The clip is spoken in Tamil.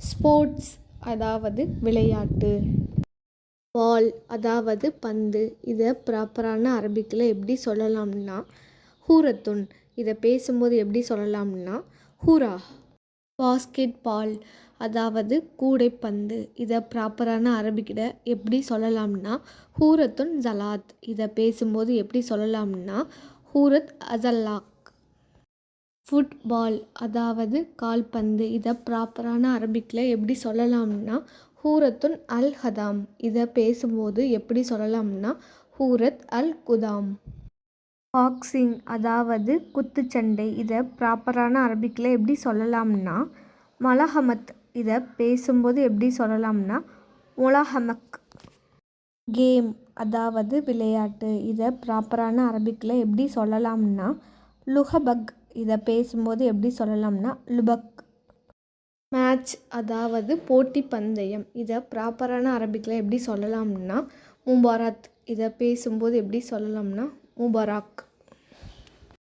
ஸ்போர்ட்ஸ் அதாவது விளையாட்டு. பால் அதாவது பந்து. இதை ப்ராப்பரான அரபிக்கில் எப்படி சொல்லலாம்னா ஹூரத்துன். இதை பேசும்போது எப்படி சொல்லலாம்னா ஹூரா. பாஸ்கெட் பால் அதாவது கூடைப்பந்து. இதை ப்ராப்பரான அரபிக்கில் எப்படி சொல்லலாம்னா ஹூரத்துன் ஜலாத். இதை பேசும்போது எப்படி சொல்லலாம்னா ஹூரத் அசல்லாக். ஃபுட்பால் அதாவது கால்பந்து. இதை ப்ராப்பரான அரபிக்கில் எப்படி சொல்லலாம்னா ஹூரத்துன் அல் ஹதாம். இதை பேசும்போது எப்படி சொல்லலாம்னா ஹூரத் அல் குதாம். பாக்ஸிங் அதாவது குத்துச்சண்டை. இதை ப்ராப்பரான அரபிக்கில் எப்படி சொல்லலாம்னா மலஹமத். இதை பேசும்போது எப்படி சொல்லலாம்னா முலஹமக். கேம் அதாவது விளையாட்டு. இதை ப்ராப்பரான அரபிக்கில் எப்படி சொல்லலாம்னா லுஹபக். இதை பேசும்போது எப்படி சொல்லலாம்னா லுபக். மேட்ச் அதாவது போட்டி பந்தயம். இதை ப்ராப்பரான அரபிக்கில் எப்படி சொல்லலாம்னா முபாரத். இதை பேசும்போது எப்படி சொல்லலாம்னா முபாராக்.